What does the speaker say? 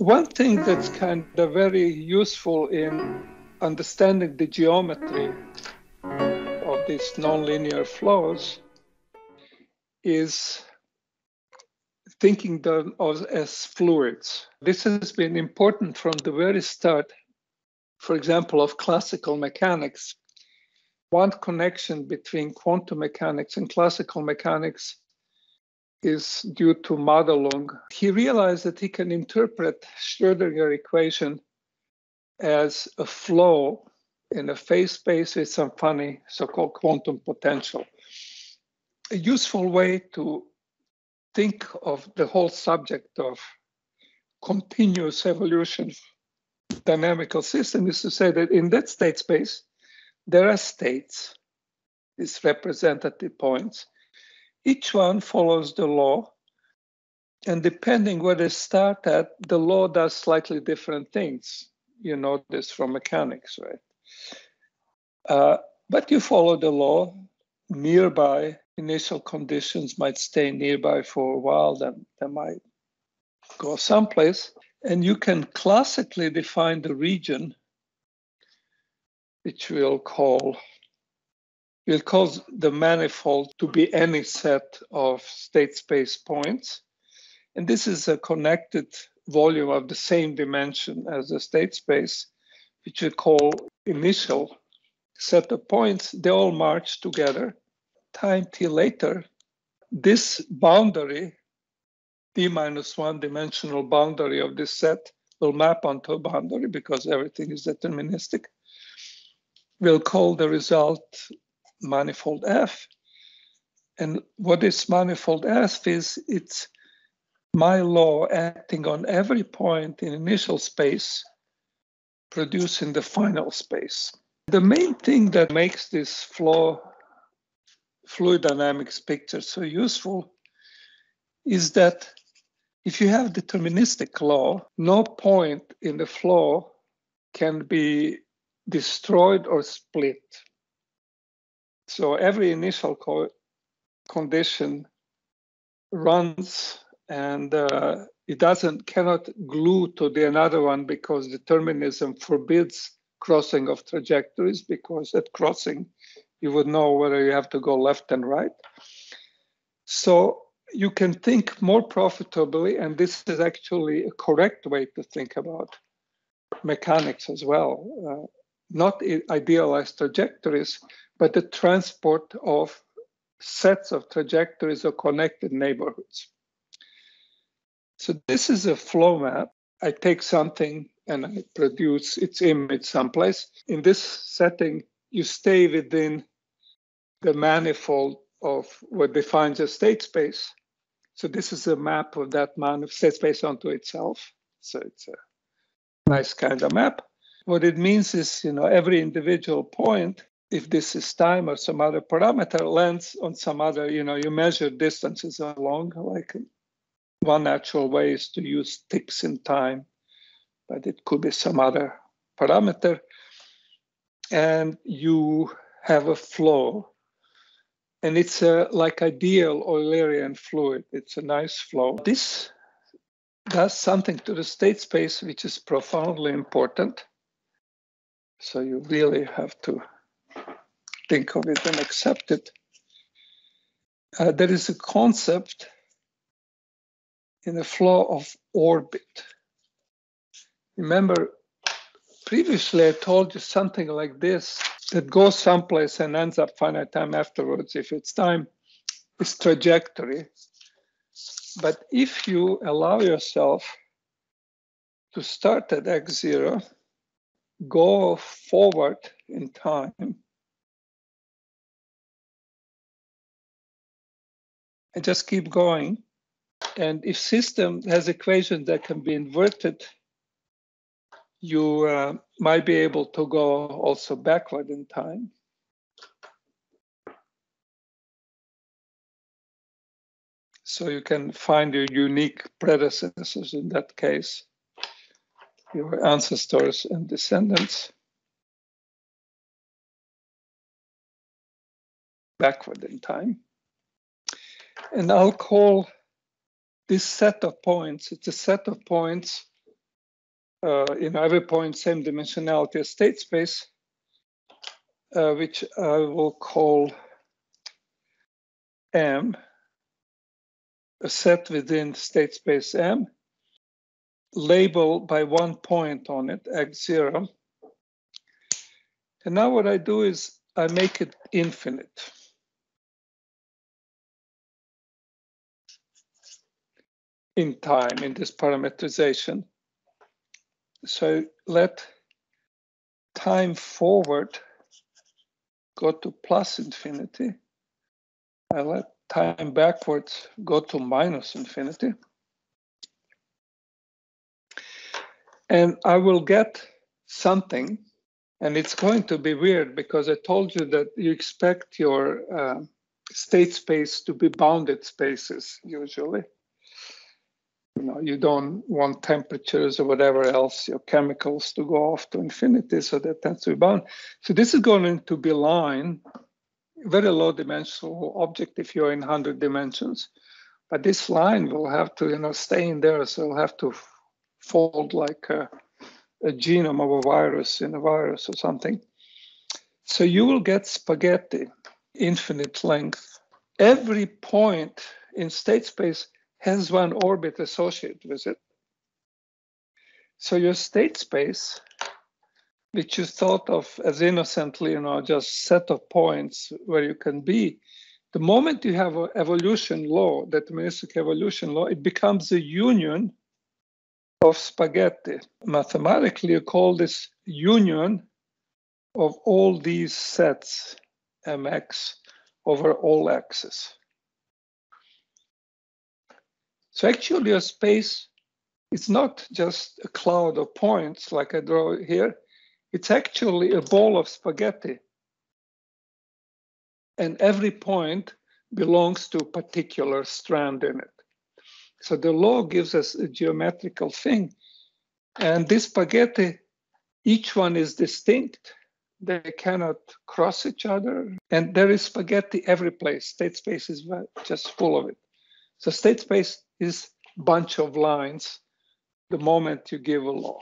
One thing that's kind of very useful in understanding the geometry of these nonlinear flows is thinking them as fluids. This has been important from the very start, for example, of classical mechanics. One connection between quantum mechanics and classical mechanics is due to Madelung. He realized that he can interpret Schrödinger equation as a flow in a phase space with some funny so-called quantum potential. A useful way to think of the whole subject of continuous evolution dynamical system is to say that in that state space, there are states, these representative points. Each one follows the law, and depending where they start at, the law does slightly different things. You know this from mechanics, right? But you follow the law. Nearby initial conditions might stay nearby for a while, then they might go someplace. And you can classically define the region, which we'll call the manifold to be any set of state space points. And this is a connected volume of the same dimension as the state space, which we call initial set of points. They all march together. Time t later, this boundary, d-1 dimensional boundary of this set, will map onto a boundary because everything is deterministic. We'll call the result manifold F. And what is manifold F is it's my law acting on every point in initial space, producing the final space. The main thing that makes this fluid dynamics picture so useful is that if you have deterministic law, no point in the flow can be destroyed or split. So every initial condition runs and it cannot glue to the another one because determinism forbids crossing of trajectories, because at crossing you would know whether you have to go left and right. So you can think more profitably, and this is actually a correct way to think about mechanics as well. Not idealized trajectories, but the transport of sets of trajectories or connected neighborhoods. So this is a flow map. I take something and I produce its image someplace. In this setting, you stay within the manifold of what defines a state space. So this is a map of that state space onto itself. So it's a nice kind of map. What it means is, every individual point, if this is time or some other parameter, lands on some other, you measure distances along. Like one natural way is to use ticks in time, but it could be some other parameter. And you have a flow. And it's like ideal Eulerian fluid. It's a nice flow. This does something to the state space, which is profoundly important. So you really have to think of it and accept it. There is a concept in the flow of orbit. Remember, previously I told you something like this, that goes someplace and ends up finite time afterwards. If it's time, it's trajectory. But if you allow yourself to start at x0, go forward in time, and just keep going. And if system has equations that can be inverted, you might be able to go also backward in time. So you can find your unique predecessors in that case, your ancestors and descendants, backward in time. And I'll call this set of points, it's a set of points every point same dimensionality as state space, which I will call M, a set within state space M, labeled by one point on it, x0. And now what I do is I make it infinite. In time, in this parameterization. So let time forward go to plus infinity. I let time backwards go to minus infinity. And I will get something, and it's going to be weird because I told you that you expect your state space to be bounded spaces usually. You don't want temperatures or whatever else, your chemicals to go off to infinity, so that tends to be bound. So this is going to be line, very low dimensional object if you're in 100 dimensions. But this line will have to, stay in there, so it'll have to fold like a genome of a virus in a virus or something. So you will get spaghetti, infinite length. Every point in state space has one orbit associated with it. So your state space, which you thought of as innocently, just set of points where you can be, the moment you have an evolution law, deterministic evolution law, it becomes a union of spaghetti. Mathematically, you call this union of all these sets, mx, over all x's. So actually your space is not just a cloud of points like I draw here. It's actually a ball of spaghetti. And every point belongs to a particular strand in it. So the law gives us a geometrical thing. And this spaghetti, each one is distinct. They cannot cross each other. And there is spaghetti every place. State space is just full of it. So state space is a bunch of lines the moment you give a law.